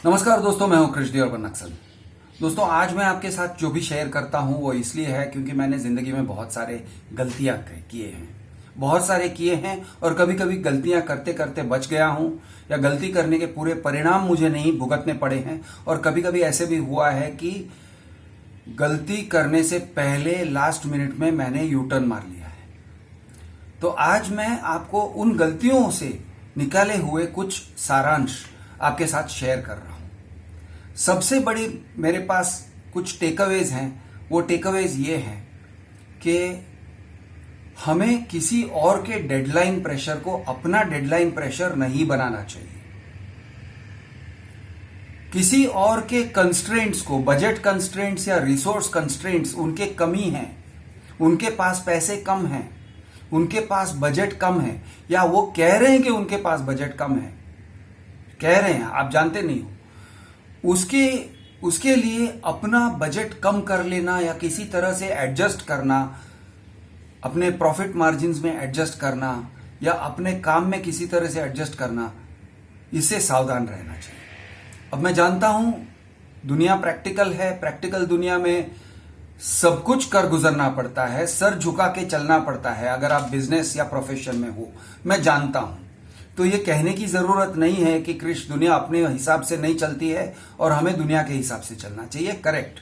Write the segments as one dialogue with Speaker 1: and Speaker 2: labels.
Speaker 1: नमस्कार दोस्तों, मैं हूं कृष्णदेव नक्सल। दोस्तों, आज मैं आपके साथ जो भी शेयर करता हूं वो इसलिए है क्योंकि मैंने जिंदगी में बहुत सारे गलतियां किए हैं, बहुत सारे किए हैं और कभी कभी गलतियां करते करते बच गया हूं या गलती करने के पूरे परिणाम मुझे नहीं भुगतने पड़े हैं। और कभी कभी ऐसे भी हुआ है कि गलती करने से पहले लास्ट मिनट में मैंने यू टर्न मार लिया है। तो आज मैं आपको उन गलतियों से निकाले हुए कुछ सारांश आपके साथ शेयर कर रहा हूं। सबसे बड़ी मेरे पास कुछ टेकअवेज हैं। वो टेकअवेज ये हैं कि हमें किसी और के डेडलाइन प्रेशर को अपना डेडलाइन प्रेशर नहीं बनाना चाहिए। किसी और के कंस्ट्रेंट्स को, बजट कंस्ट्रेंट्स या रिसोर्स कंस्ट्रेंट्स, उनके कमी हैं, उनके पास पैसे कम हैं, उनके पास बजट कम है, या वो कह रहे हैं कि उनके पास बजट कम है, कह रहे हैं, आप जानते नहीं हो, उसके लिए अपना बजट कम कर लेना या किसी तरह से एडजस्ट करना, अपने प्रॉफिट मार्जिन्स में एडजस्ट करना या अपने काम में किसी तरह से एडजस्ट करना, इससे सावधान रहना चाहिए। अब मैं जानता हूं दुनिया प्रैक्टिकल है, प्रैक्टिकल दुनिया में सब कुछ कर गुजरना पड़ता है, सर झुका के चलना पड़ता है अगर आप बिजनेस या प्रोफेशन में हो, मैं जानता हूं। तो ये कहने की जरूरत नहीं है कि कृष्ण, दुनिया अपने हिसाब से नहीं चलती है और हमें दुनिया के हिसाब से चलना चाहिए, करेक्ट।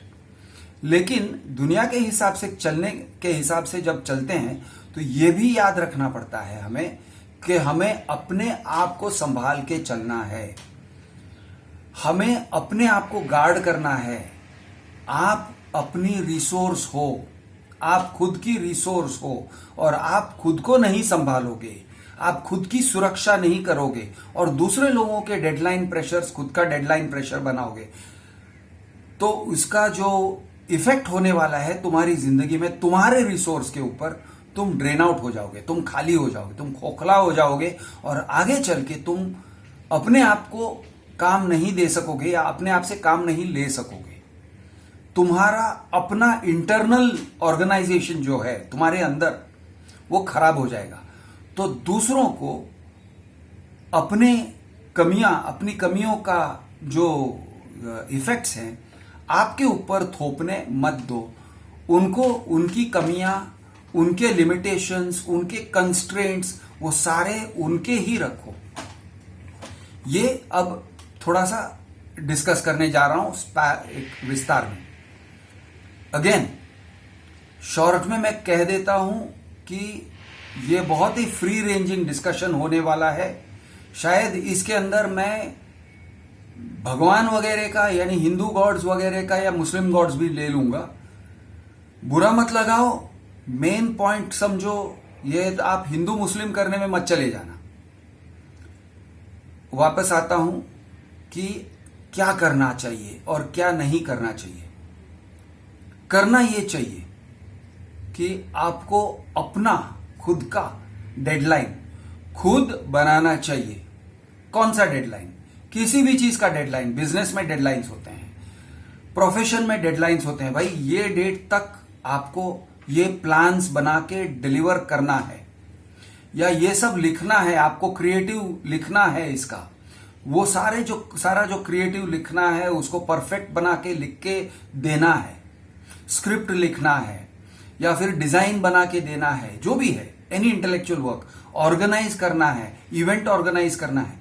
Speaker 1: लेकिन दुनिया के हिसाब से चलने के हिसाब से जब चलते हैं तो ये भी याद रखना पड़ता है हमें कि हमें अपने आप को संभाल के चलना है, हमें अपने आप को गार्ड करना है। आप अपनी रिसोर्स हो, आप खुद की रिसोर्स हो, और आप खुद को नहीं संभालोगे, आप खुद की सुरक्षा नहीं करोगे और दूसरे लोगों के डेडलाइन प्रेशर्स खुद का डेडलाइन प्रेशर बनाओगे, तो उसका जो इफेक्ट होने वाला है तुम्हारी जिंदगी में, तुम्हारे रिसोर्स के ऊपर, तुम ड्रेन आउट हो जाओगे, तुम खाली हो जाओगे, तुम खोखला हो जाओगे और आगे चल के तुम अपने आप को काम नहीं दे सकोगे या अपने आप से काम नहीं ले सकोगे। तुम्हारा अपना इंटरनल ऑर्गेनाइजेशन जो है तुम्हारे अंदर, वो खराब हो जाएगा। तो दूसरों को अपनी कमियों का जो इफेक्ट्स हैं आपके ऊपर थोपने मत दो। उनको, उनकी कमियां, उनके लिमिटेशंस, उनके कंस्ट्रेंट्स, वो सारे उनके ही रखो। ये अब थोड़ा सा डिस्कस करने जा रहा हूं एक विस्तार में। अगेन शॉर्ट में मैं कह देता हूं कि ये बहुत ही फ्री रेंजिंग डिस्कशन होने वाला है। शायद इसके अंदर मैं भगवान वगैरह का, यानी हिंदू गॉड्स वगैरह का या मुस्लिम गॉड्स भी ले लूंगा। बुरा मत लगाओ, मेन पॉइंट समझो। ये आप हिंदू मुस्लिम करने में मत चले जाना। वापस आता हूं कि क्या करना चाहिए और क्या नहीं करना चाहिए। करना यह चाहिए कि आपको अपना खुद का डेडलाइन खुद बनाना चाहिए। कौन सा डेडलाइन? किसी भी चीज का डेडलाइन। बिजनेस में डेडलाइंस होते हैं, प्रोफेशन में डेडलाइंस होते हैं। भाई ये डेट तक आपको ये प्लान्स बना के डिलीवर करना है, या ये सब लिखना है, आपको क्रिएटिव लिखना है इसका। वो सारा जो क्रिएटिव लिखना है उसको परफेक्ट बना के लिख के देना है। स्क्रिप्ट लिखना है या फिर डिजाइन बना के देना है, जो भी है, एनी इंटेलेक्चुअल वर्क ऑर्गेनाइज करना है, इवेंट ऑर्गेनाइज करना है।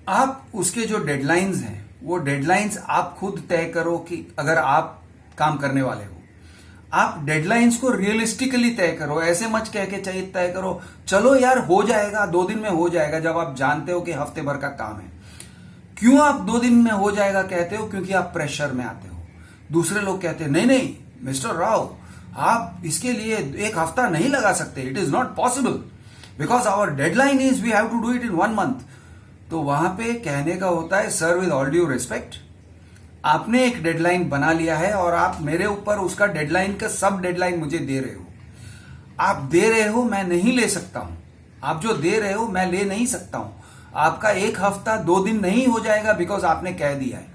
Speaker 1: आप उसके जो डेडलाइंस हैं वो डेडलाइंस आप खुद तय करो कि अगर आप काम करने वाले हो, आप डेडलाइंस को रियलिस्टिकली तय करो। ऐसे मत कह के चाहिए तय करो चलो यार हो जाएगा, 2 दिन में हो जाएगा, जब आप जानते हो कि हफ्ते भर का काम है। क्यों आप 2 दिन में हो जाएगा कहते हो? क्योंकि आप प्रेशर में आते हो। दूसरे लोग कहते हैं नहीं नहीं मिस्टर राव, आप इसके लिए 1 हफ्ता नहीं लगा सकते, it is not possible because our deadline is we have to do it in 1 month. तो वहां पे कहने का होता है, sir with all due respect, आपने एक डेडलाइन बना लिया है और आप मेरे ऊपर उसका डेडलाइन का सब डेडलाइन मुझे दे रहे हो। आप दे रहे हो, मैं नहीं ले सकता हूं। आप जो दे रहे हो मैं ले नहीं सकता हूं। आपका 1 हफ्ता 2 दिन नहीं हो जाएगा बिकॉज आपने कह दिया है।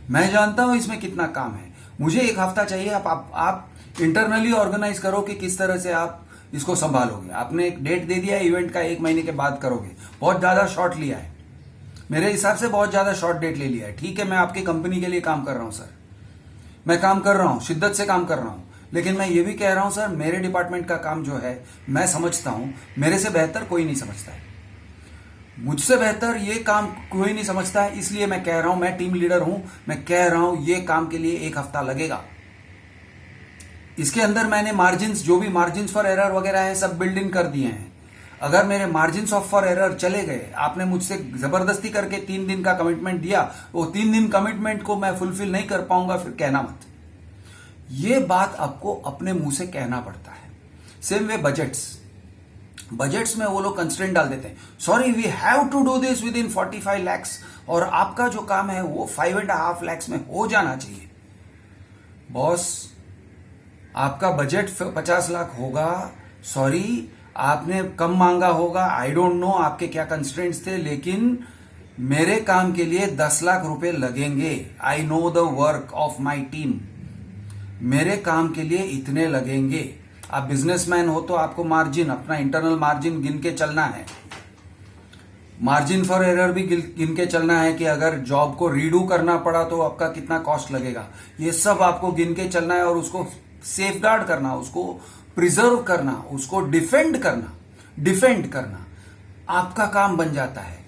Speaker 1: मैं जानता हूं इसमें कितना काम है, मुझे 1 हफ्ता चाहिए। आप इंटरनली ऑर्गेनाइज करो कि किस तरह से आप इसको संभालोगे। आपने एक डेट दे दिया है इवेंट का, 1 महीने के बाद करोगे, बहुत ज्यादा शॉर्ट लिया है। मेरे हिसाब से बहुत ज्यादा शॉर्ट डेट ले लिया है। ठीक है, मैं आपकी कंपनी के लिए काम कर रहा हूं सर, मैं काम कर रहा हूं, शिद्दत से काम कर रहा हूं, लेकिन मैं ये भी कह रहा हूं सर, मेरे डिपार्टमेंट का काम जो है मैं समझता हूं, मेरे से बेहतर कोई नहीं समझता है, मुझसे बेहतर ये काम कोई नहीं समझता है। इसलिए मैं कह रहा हूं, मैं टीम लीडर हूं, मैं कह रहा हूं ये काम के लिए 1 हफ्ता लगेगा। इसके अंदर मैंने मार्जिन्स, जो भी मार्जिन्स फॉर एरर वगैरह है, सब बिल्ड इन कर दिए हैं। अगर मेरे मार्जिन्स ऑफ फॉर एरर चले गए, आपने मुझसे जबरदस्ती करके 3 दिन का कमिटमेंट दिया, वो 3 दिन कमिटमेंट को मैं फुलफिल नहीं कर पाऊंगा, फिर कहना मत। ये बात आपको अपने मुंह से कहना पड़ता है। सेम वे बजट्स में वो लोग कंस्ट्रेंट डाल देते हैं, sorry we have to do this within 45 lakhs, और आपका जो काम है वो 5.5 lakhs में हो जाना चाहिए। बॉस, आपका बजट 50 लाख होगा, सॉरी आपने कम मांगा होगा, आई डोंट नो आपके क्या कंस्ट्रेंट्स थे, लेकिन मेरे काम के लिए 10 लाख रुपए लगेंगे। I know the work of my team, मेरे काम के लिए इतने लगेंगे। आप बिजनेसमैन हो तो आपको मार्जिन, अपना इंटरनल मार्जिन गिन के चलना है, मार्जिन फॉर एरर भी गिन के चलना है कि अगर जॉब को रीडू करना पड़ा तो आपका कितना कॉस्ट लगेगा। ये सब आपको गिन के चलना है और उसको सेफगार्ड करना, उसको प्रिजर्व करना, उसको डिफेंड करना आपका काम बन जाता है।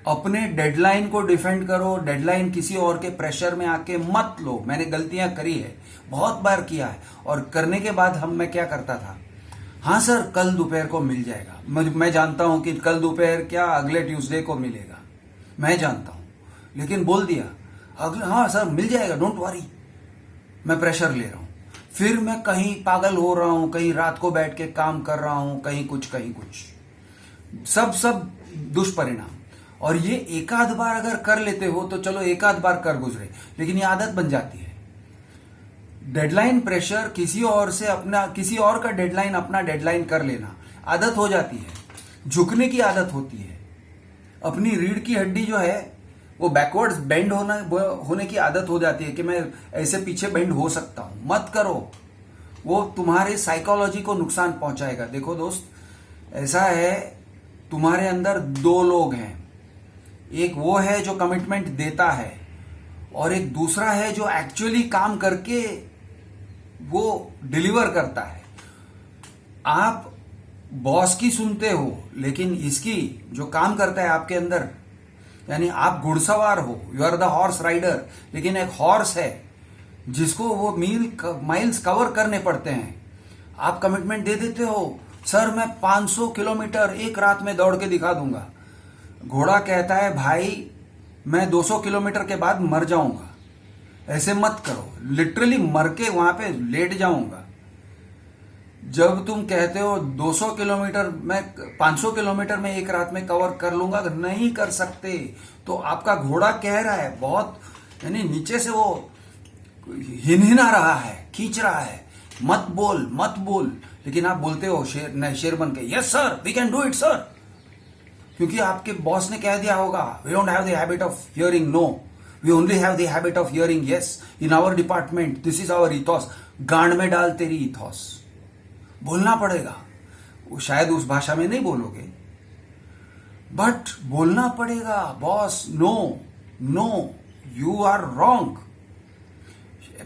Speaker 1: अपने डेडलाइन को डिफेंड करो, डेडलाइन किसी और के प्रेशर में आके मत लो। मैंने गलतियां करी है, बहुत बार किया है, और करने के बाद मैं क्या करता था, हाँ सर कल दोपहर को मिल जाएगा, मैं जानता हूं कि कल दोपहर क्या अगले ट्यूसडे को मिलेगा, मैं जानता हूं, लेकिन बोल दिया अगले, हाँ सर मिल जाएगा, डोंट वरी, मैं प्रेशर ले रहा हूं। फिर मैं कहीं पागल हो रहा हूं, कहीं रात को बैठ के काम कर रहा हूं, कहीं कुछ, सब दुष्परिणाम। और ये एक आध बार अगर कर लेते हो तो चलो, एक आध बार कर गुजरे, लेकिन ये आदत बन जाती है। डेडलाइन प्रेशर, किसी और का डेडलाइन अपना डेडलाइन कर लेना आदत हो जाती है, झुकने की आदत होती है। अपनी रीढ़ की हड्डी जो है वो बैकवर्ड्स बेंड होने की आदत हो जाती है कि मैं ऐसे पीछे बेंड हो सकता हूं। मत करो, वो तुम्हारे साइकोलॉजी को नुकसान पहुंचाएगा। देखो दोस्त, ऐसा है, तुम्हारे अंदर 2 लोग हैं, एक वो है जो कमिटमेंट देता है और एक दूसरा है जो एक्चुअली काम करके वो डिलीवर करता है। आप बॉस की सुनते हो, लेकिन इसकी जो काम करता है आपके अंदर, यानी आप घुड़सवार हो, you are the horse rider, लेकिन एक हॉर्स है जिसको वो माइल्स कवर करने पड़ते हैं। आप कमिटमेंट दे देते हो, सर मैं 500 किलोमीटर एक रात में दौड़ के दिखा दूंगा। घोड़ा कहता है भाई मैं 200 किलोमीटर के बाद मर जाऊंगा। ऐसे मत करो, लिटरली मर के वहां पे लेट जाऊंगा। जब तुम कहते हो 200 किलोमीटर मैं 500 किलोमीटर में एक रात में कवर कर लूंगा, नहीं कर सकते, तो आपका घोड़ा कह रहा है बहुत, यानी नीचे से वो हिनहिना रहा है, खींच रहा है, मत बोल, लेकिन आप बोलते हो शेर बन के, yes sir we can do it sir, क्योंकि आपके बॉस ने कह दिया होगा, we don't have the habit of hearing no, we only have the habit of hearing yes in our department, this is our ethos. गांड में डाल तेरी इथॉस, बोलना पड़ेगा। वो शायद उस भाषा में नहीं बोलोगे, बट बोलना पड़ेगा, boss no you are wrong.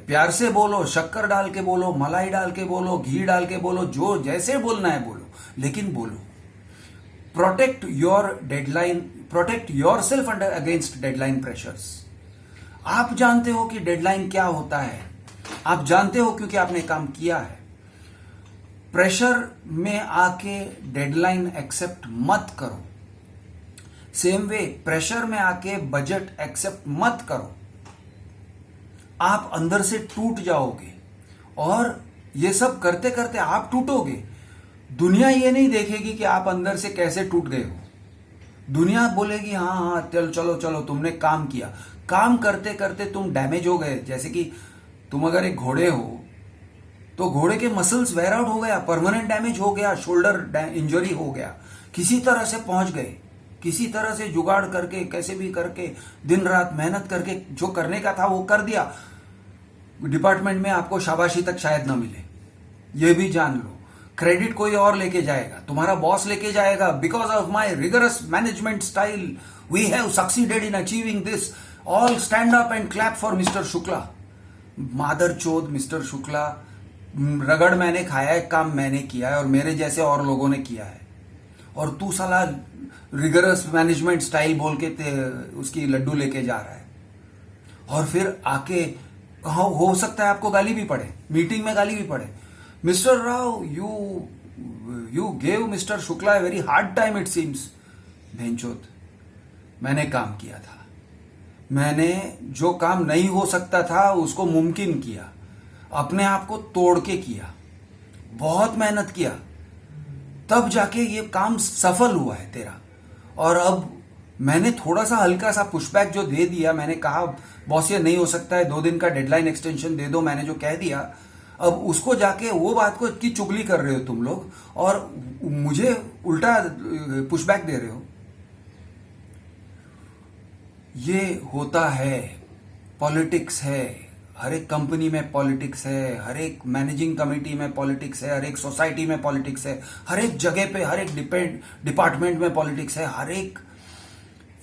Speaker 1: प्यार से बोलो, शक्कर डाल के बोलो, मलाई डाल के बोलो, घी डाल के बोलो, जो जैसे बोलना है बोलो, लेकिन बोलो। Protect your deadline, protect your self under against deadline pressures. आप जानते हो कि डेडलाइन क्या होता है, आप जानते हो क्योंकि आपने काम किया है। प्रेशर में आके डेडलाइन एक्सेप्ट मत करो। सेम वे प्रेशर में आके बजट एक्सेप्ट मत करो, आप अंदर से टूट जाओगे। और ये सब करते करते आप टूटोगे। दुनिया ये नहीं देखेगी कि आप अंदर से कैसे टूट गए हो। दुनिया बोलेगी हाँ चलो तुमने काम किया। काम करते करते तुम डैमेज हो गए। जैसे कि तुम अगर एक घोड़े हो तो घोड़े के मसल्स वेयर आउट हो गया, परमानेंट डैमेज हो गया, शोल्डर इंजरी हो गया, किसी तरह से पहुंच गए, किसी तरह से जुगाड़ करके, कैसे भी करके, दिन रात मेहनत करके जो करने का था वो कर दिया। डिपार्टमेंट में आपको शाबाशी तक शायद न मिले, ये भी जान लो। क्रेडिट कोई और लेके जाएगा, तुम्हारा बॉस लेके जाएगा, because of my rigorous management style. We have succeeded in achieving this, all stand up and clap for mister Shukla. मादर चोद मिस्टर शुक्ला, रगड़ मैंने खाया है, काम मैंने किया है और मेरे जैसे और लोगों ने किया है, और तू साला रिगरस मैनेजमेंट स्टाइल बोल के उसकी लड्डू लेके जा रहा है। और फिर आके हो सकता है आपको गाली भी पड़े, मीटिंग में गाली भी पड़े, mister Rao you gave mister Shukla a very hard time it seems. भेंचोद, मैंने काम किया था, मैंने जो काम नहीं हो सकता था उसको मुमकिन किया, अपने आप को तोड़ के किया, बहुत मेहनत किया, तब जाके ये काम सफल हुआ है तेरा। और अब मैंने थोड़ा सा हल्का सा पुशबैक जो दे दिया, मैंने कहा बॉस ये नहीं हो सकता है, 2 दिन का डेडलाइन एक्सटेंशन दे दो, मैंने जो कह दिया, अब उसको जाके वो बात को की चुगली कर रहे हो तुम लोग और मुझे उल्टा पुशबैक दे रहे हो। ये होता है, पॉलिटिक्स है, हर एक कंपनी में पॉलिटिक्स है, हर एक मैनेजिंग कमेटी में पॉलिटिक्स है, हर एक सोसाइटी में पॉलिटिक्स है, हर एक जगह पे, हर एक डिपार्टमेंट में पॉलिटिक्स है, हर एक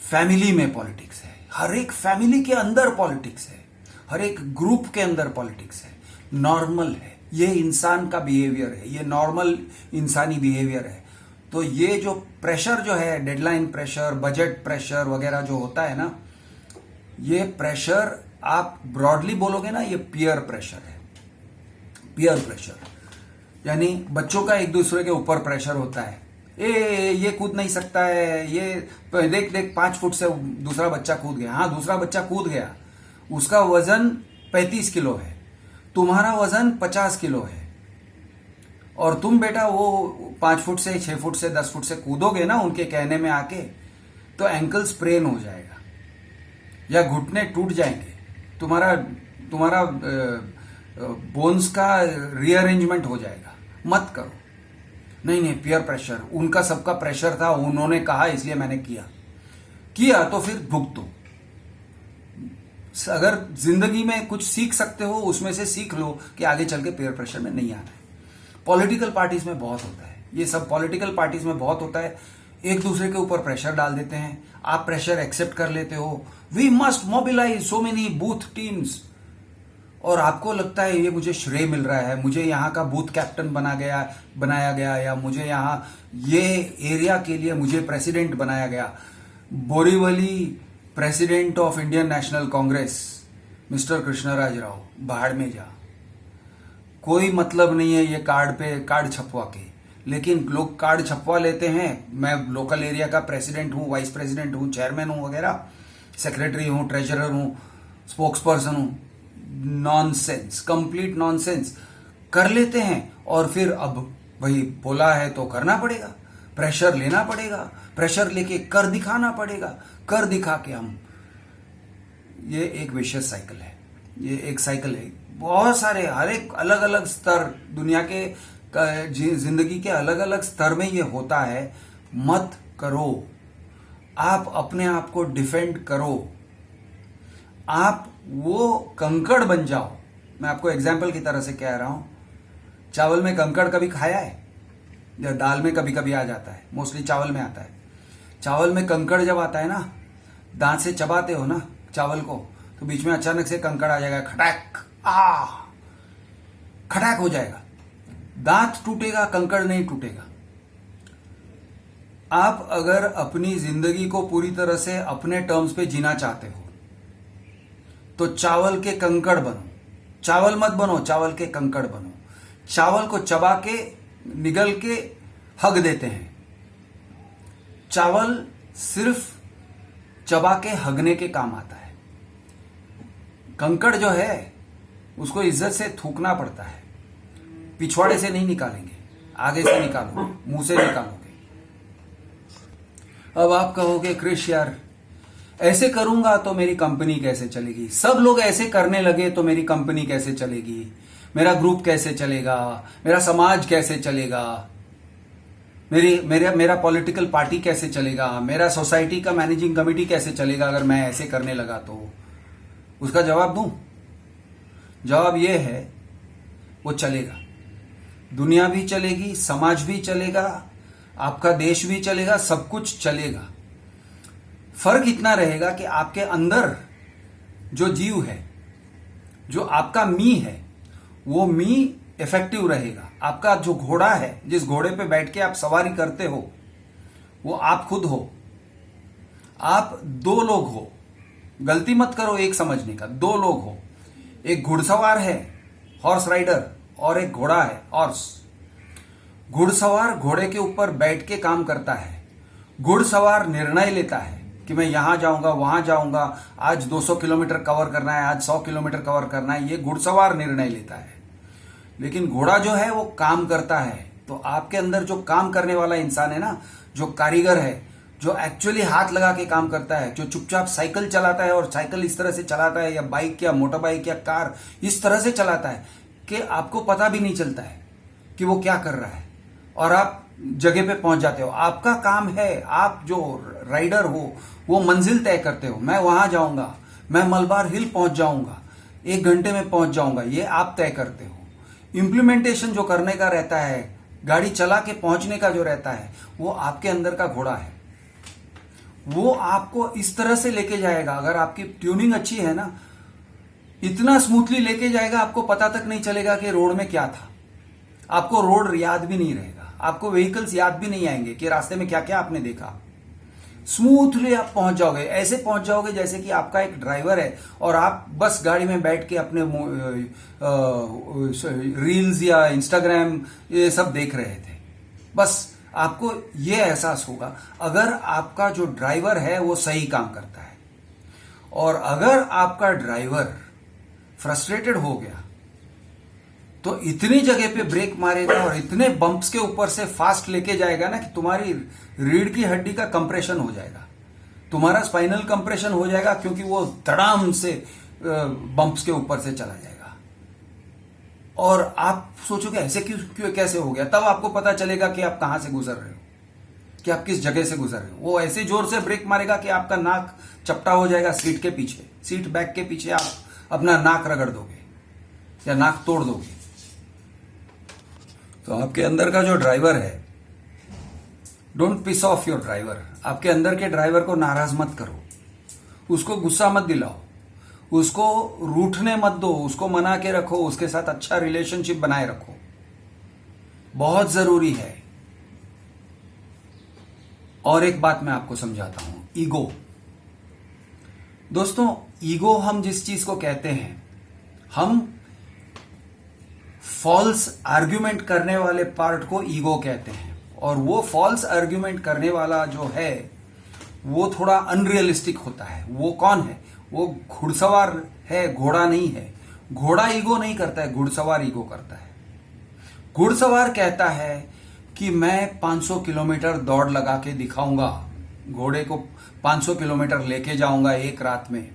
Speaker 1: फैमिली में पॉलिटिक्स है, हर एक फैमिली के अंदर पॉलिटिक्स है, हर एक ग्रुप के अंदर पॉलिटिक्स है। नॉर्मल है, ये इंसान का बिहेवियर है, ये नॉर्मल इंसानी बिहेवियर है। तो ये जो प्रेशर जो है, डेडलाइन प्रेशर, बजट प्रेशर वगैरह जो होता है ना, ये प्रेशर आप ब्रॉडली बोलोगे ना, ये पीयर प्रेशर है। पीयर प्रेशर यानी बच्चों का एक दूसरे के ऊपर प्रेशर होता है, ये कूद नहीं सकता है, ये देख देख 5 फुट से दूसरा बच्चा कूद गया। हाँ, दूसरा बच्चा कूद गया, उसका वजन 35 किलो है, तुम्हारा वजन 50 किलो है, और तुम बेटा वो 5 फुट से 6 फुट से 10 फुट से कूदोगे ना उनके कहने में आके, तो एंकल स्प्रेन हो जाएगा या घुटने टूट जाएंगे, तुम्हारा बोन्स का रीअरेंजमेंट हो जाएगा। मत करो। नहीं, पीयर प्रेशर, उनका सबका प्रेशर था, उन्होंने कहा इसलिए मैंने किया तो फिर भुगतो। अगर जिंदगी में कुछ सीख सकते हो उसमें से सीख लो कि आगे चल के पीयर प्रेशर में नहीं आना है। पॉलिटिकल पार्टीज में बहुत होता है, ये सब पॉलिटिकल पार्टीज में बहुत होता है, एक दूसरे के ऊपर प्रेशर डाल देते हैं, आप प्रेशर एक्सेप्ट कर लेते हो, we must mobilise so many booth teams, और आपको लगता है ये मुझे श्रेय मिल रहा है, मुझे यहाँ का बूथ कैप्टन बनाया गया, या मुझे यहाँ ये एरिया के लिए मुझे प्रेसिडेंट बनाया गया। Borivali president of Indian National Congress mister Krishnaraj Rao, बाहर में जा, कोई मतलब नहीं है ये कार्ड छपवा के, लेकिन लोग कार्ड छपवा लेते हैं। मैं लोकल एरिया का प्रेसिडेंट हूं, वाइस प्रेसिडेंट हूं, चेयरमैन हूं वगैरह, सेक्रेटरी हूं, ट्रेजरर हूं, स्पोक्सपर्सन हूं। नॉनसेंस, कंप्लीट नॉनसेंस कर लेते हैं, और फिर अब भाई बोला है तो करना पड़ेगा, प्रेशर लेना पड़ेगा, प्रेशर लेके कर दिखाना पड़ेगा, कर दिखा के हम, ये एक विशियस साइकिल है, ये एक साइकिल है। बहुत सारे, हर एक अलग अलग स्तर, दुनिया के जिंदगी के अलग अलग स्तर में ये होता है। मत करो, आप अपने आप को डिफेंड करो, आप वो कंकड़ बन जाओ। मैं आपको एग्जाम्पल की तरह से कह रहा हूं, चावल में कंकड़ कभी खाया है? या दाल में कभी कभी आ जाता है, मोस्टली चावल में आता है। चावल में कंकड़ जब आता है ना, दांत से चबाते हो ना चावल को, तो बीच में अचानक से कंकड़ आ जाएगा, खटैक, खटैक हो जाएगा, दांत टूटेगा, कंकड़ नहीं टूटेगा। आप अगर अपनी जिंदगी को पूरी तरह से अपने टर्म्स पे जीना चाहते हो तो चावल के कंकड़ बनो, चावल मत बनो, चावल के कंकड़ बनो। चावल को चबा के निगल के हग देते हैं, चावल सिर्फ चबा के हगने के काम आता है। कंकड़ जो है उसको इज्जत से थूकना पड़ता है, पिछवाड़े से नहीं निकालेंगे, आगे से निकालोगे, मुंह से निकालोगे। अब आप कहोगे क्रिश यार ऐसे करूंगा तो मेरी कंपनी कैसे चलेगी, सब लोग ऐसे करने लगे तो मेरी कंपनी कैसे चलेगी, मेरा ग्रुप कैसे चलेगा, मेरा समाज कैसे चलेगा, मेरा पॉलिटिकल पार्टी कैसे चलेगा, मेरा सोसाइटी का मैनेजिंग कमेटी कैसे चलेगा अगर मैं ऐसे करने लगा तो। उसका जवाब दूं? जवाब यह है, वो चलेगा, दुनिया भी चलेगी, समाज भी चलेगा, आपका देश भी चलेगा, सब कुछ चलेगा। फर्क इतना रहेगा कि आपके अंदर जो जीव है, जो आपका मी है, वो मी इफेक्टिव रहेगा। आपका जो घोड़ा है, जिस घोड़े पे बैठ के आप सवारी करते हो, वो आप खुद हो। आप दो लोग हो, गलती मत करो एक समझने का, दो लोग हो। एक घुड़सवार है, हॉर्स राइडर, और एक घोड़ा है, हॉर्स। घुड़सवार घोड़े के ऊपर बैठ के काम करता है। घुड़सवार निर्णय लेता है कि मैं यहां जाऊंगा, वहां जाऊंगा, आज 200 किलोमीटर कवर करना है, आज 100 किलोमीटर कवर करना है, ये घुड़सवार निर्णय लेता है। लेकिन घोड़ा जो है वो काम करता है। तो आपके अंदर जो काम करने वाला इंसान है ना, जो कारीगर है, जो एक्चुअली हाथ लगा के काम करता है, जो चुपचाप साइकिल चलाता है, और साइकिल इस तरह से चलाता है, या बाइक या मोटर बाइक या कार इस तरह से चलाता है कि आपको पता भी नहीं चलता है कि वो क्या कर रहा है, और आप जगह पे पहुंच जाते हो। आपका काम है, आप जो राइडर हो वो मंजिल तय करते हो। मैं वहां जाऊंगा, मैं मलबार हिल पहुंच जाऊंगा, 1 घंटे में पहुंच जाऊंगा, ये आप तय करते हो। इंप्लीमेंटेशन जो करने का रहता है, गाड़ी चला के पहुंचने का जो रहता है, वो आपके अंदर का घोड़ा है। वो आपको इस तरह से लेके जाएगा, अगर आपकी ट्यूनिंग अच्छी है ना, इतना स्मूथली लेके जाएगा, आपको पता तक नहीं चलेगा कि रोड में क्या था। आपको रोड याद भी नहीं रहेगा, आपको व्हीकल्स याद भी नहीं आएंगे कि रास्ते में क्या क्या आपने देखा। स्मूथली आप पहुंच जाओगे, ऐसे पहुंच जाओगे जैसे कि आपका एक ड्राइवर है और आप बस गाड़ी में बैठ के अपने रील्स या इंस्टाग्राम ये सब देख रहे थे। बस आपको ये एहसास होगा अगर आपका जो ड्राइवर है वो सही काम करता है। और अगर आपका ड्राइवर फ्रस्ट्रेटेड हो गया तो इतनी जगह पे ब्रेक मारेगा और इतने बम्प्स के ऊपर से फास्ट लेके जाएगा ना कि तुम्हारी रीढ़ की हड्डी का कंप्रेशन हो जाएगा, तुम्हारा स्पाइनल कंप्रेशन हो जाएगा, क्योंकि वो धड़ाम से बम्प्स के ऊपर से चला जाएगा। और आप सोचोगे ऐसे क्यों कैसे हो गया, तब आपको पता चलेगा कि आप कहां से गुजर रहे हो, कि आप किस जगह से गुजर रहे हो। वो ऐसे जोर से ब्रेक मारेगा कि आपका नाक चपटा हो जाएगा सीट के पीछे, सीट बैक के पीछे आप अपना नाक रगड़ दोगे या नाक तोड़ दोगे। तो आपके अंदर का जो ड्राइवर है, don't piss off your driver. आपके अंदर के ड्राइवर को नाराज मत करो, उसको गुस्सा मत दिलाओ, उसको रूठने मत दो, उसको मना के रखो, उसके साथ अच्छा रिलेशनशिप बनाए रखो, बहुत जरूरी है। और एक बात मैं आपको समझाता हूं, ईगो। दोस्तों, ईगो हम जिस चीज को कहते हैं, हम फॉल्स आर्ग्यूमेंट करने वाले पार्ट को ईगो कहते हैं। और वो फॉल्स आर्ग्यूमेंट करने वाला जो है वो थोड़ा अनरियलिस्टिक होता है। वो कौन है? वो घुड़सवार है, घोड़ा नहीं है। घोड़ा ईगो नहीं करता है, घुड़सवार ईगो करता है। घुड़सवार कहता है कि मैं 500 किलोमीटर दौड़ लगा के दिखाऊंगा, घोड़े को 500 किलोमीटर लेके जाऊंगा एक रात में,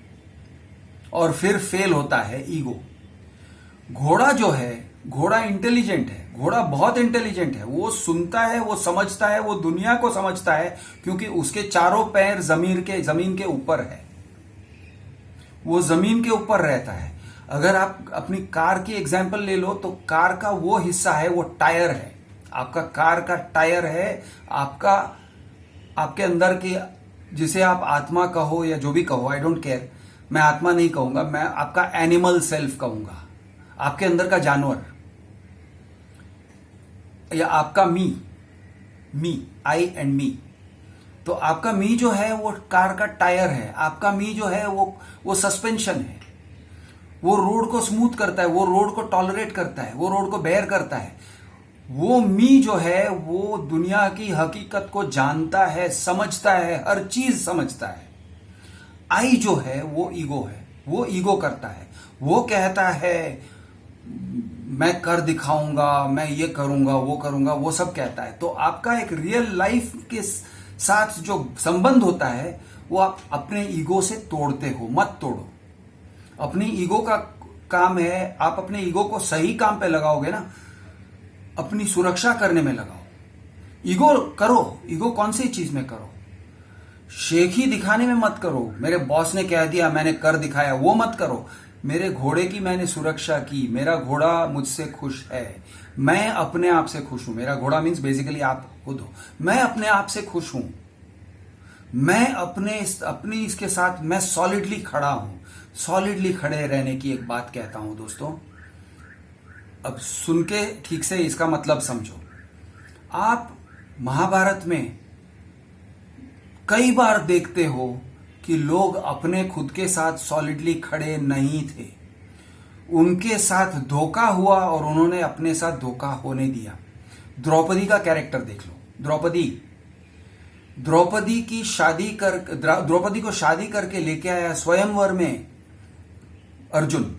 Speaker 1: और फिर फेल होता है ईगो। घोड़ा जो है, घोड़ा इंटेलिजेंट है, घोड़ा बहुत इंटेलिजेंट है। वो सुनता है, वो समझता है, वो दुनिया को समझता है, क्योंकि उसके चारों पैर जमीन के ऊपर है, वो जमीन के ऊपर रहता है। अगर आप अपनी कार की एग्जाम्पल ले लो तो कार का वो हिस्सा है, वो टायर है, आपका कार का टायर है, आपका आपके अंदर की, जिसे आप आत्मा कहो या जो भी कहो, आई डोंट केयर, मैं आत्मा नहीं कहूंगा, मैं आपका एनिमल सेल्फ कहूंगा, आपके अंदर का जानवर, या आपका मी, आई एंड मी। तो आपका मी जो है वो कार का टायर है, आपका मी जो है वो सस्पेंशन है, वो रोड को स्मूथ करता है, वो रोड को टॉलरेट करता है, वो रोड को बेयर करता है। वो मी जो है वो दुनिया की हकीकत को जानता है, समझता है, हर चीज समझता है। आई जो है वो ईगो है, वो ईगो करता है, वो कहता है मैं कर दिखाऊंगा, मैं ये करूंगा, वो करूंगा, वो सब कहता है। तो आपका एक रियल लाइफ के साथ जो संबंध होता है वो आप अपने ईगो से तोड़ते हो, मत तोड़ो। अपनी ईगो का काम है, आप अपने ईगो को सही काम पे लगाओगे ना, अपनी सुरक्षा करने में लगाओ। ईगो करो, ईगो कौन सी चीज में करो, शेखी दिखाने में मत करो। मेरे बॉस ने कह दिया मैंने कर दिखाया, वो मत करो। मेरे घोड़े की मैंने सुरक्षा की, मेरा घोड़ा मुझसे खुश है, मैं अपने आप से खुश हूं। मेरा घोड़ा मीन्स बेसिकली आप खुद हो, मैं अपने आप से खुश हूं। मैं अपनी इसके साथ मैं सॉलिडली खड़ा हूं। सॉलिडली खड़े रहने की एक बात कहता हूं दोस्तों। अब सुन के ठीक से इसका मतलब समझो। आप महाभारत में कई बार देखते हो कि लोग अपने खुद के साथ सॉलिडली खड़े नहीं थे, उनके साथ धोखा हुआ और उन्होंने अपने साथ धोखा होने दिया। द्रौपदी का कैरेक्टर देख लो। द्रौपदी को शादी करके लेके आया स्वयंवर में अर्जुन।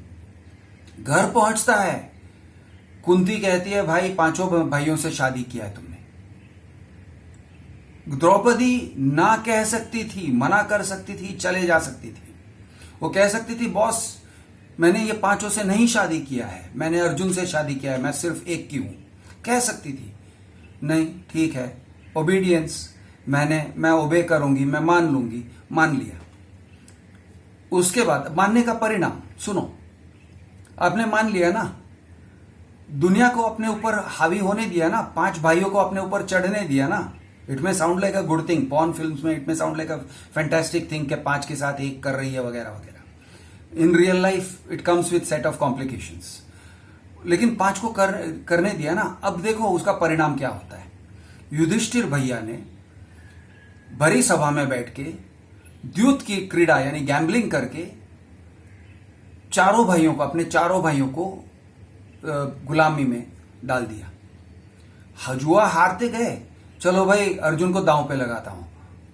Speaker 1: घर पहुंचता है, कुंती कहती है भाई 5 भाइयों से शादी किया है तुमने। द्रौपदी ना कह सकती थी, मना कर सकती थी, चले जा सकती थी। वो कह सकती थी बॉस मैंने ये 5 से नहीं शादी किया है, मैंने अर्जुन से शादी किया है, मैं सिर्फ एक की हूं, कह सकती थी। नहीं, ठीक है, ओबीडियंस, मैं ओबे करूंगी, मैं मान लूंगी, मान लिया। उसके बाद मानने का परिणाम सुनो। आपने मान लिया ना, दुनिया को अपने ऊपर हावी होने दिया ना, 5 भाइयों को अपने ऊपर चढ़ने दिया ना। इट में sound like a good thing, porn films में इट में sound like a fantastic thing के 5 के साथ 1 कर रही है वगैरह वगैरह। In real life it comes with set of complications. लेकिन 5 को करने दिया ना। अब देखो उसका परिणाम क्या होता है। युधिष्ठिर भैया ने भरी सभा में बैठ के द्यूत की क्रीड़ा यानी गैम्बलिंग करके अपने चारों भाइयों को गुलामी में डाल दिया। जुआ हारते गए, चलो भाई अर्जुन को दांव पे लगाता हूं,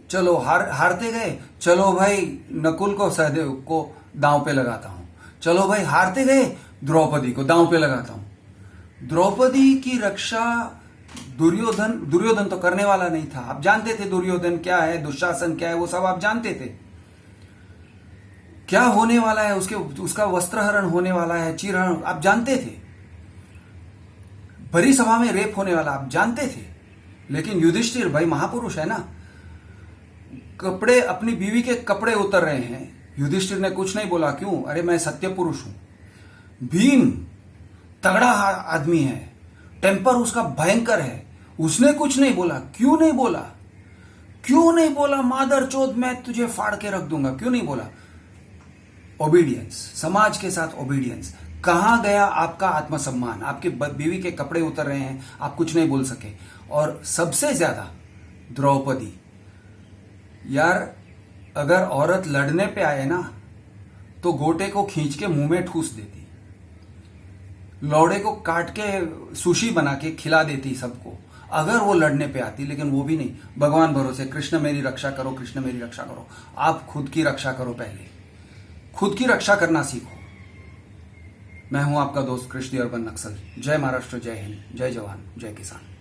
Speaker 1: चलो हारते गए, चलो भाई नकुल को सहदेव को दांव पे लगाता हूं, चलो भाई हारते गए, द्रौपदी को दांव पे लगाता हूं। द्रौपदी की रक्षा दुर्योधन तो करने वाला नहीं था। आप जानते थे दुर्योधन क्या है, दुशासन क्या है, वो सब आप जानते थे। क्या होने वाला है, उसका वस्त्रहरण होने वाला है, चीरहरण आप जानते थे। भरी सभा में रेप होने वाला आप जानते थे। लेकिन युधिष्ठिर भाई महापुरुष है ना, अपनी बीवी के कपड़े उतर रहे हैं, युधिष्ठिर ने कुछ नहीं बोला। क्यों? अरे मैं सत्य पुरुष हूं। भीम तगड़ा आदमी है, टेम्पर उसका भयंकर है, उसने कुछ नहीं बोला। क्यों नहीं बोला? क्यों नहीं बोला? मादर चोद मैं तुझे फाड़ के रख दूंगा। क्यों नहीं बोला? ओबीडियंस, समाज के साथ ओबीडियंस। कहां गया आपका आत्मसम्मान? आपके बीवी के कपड़े उतर रहे हैं, आप कुछ नहीं बोल सके। और सबसे ज्यादा द्रौपदी। यार अगर औरत लड़ने पे आए ना तो गोटे को खींच के मुंह में ठूस देती, लौड़े को काट के सुशी बना के खिला देती सबको, अगर वो लड़ने पे आती। लेकिन वो भी नहीं, भगवान भरोसे, कृष्ण मेरी रक्षा करो, कृष्ण मेरी रक्षा करो। आप खुद की रक्षा करो, पहले खुद की रक्षा करना सीखो। मैं हूं आपका दोस्त कृष्ण अर्बन नक्सल। जय महाराष्ट्र, जय हिंद, जय जवान, जय किसान।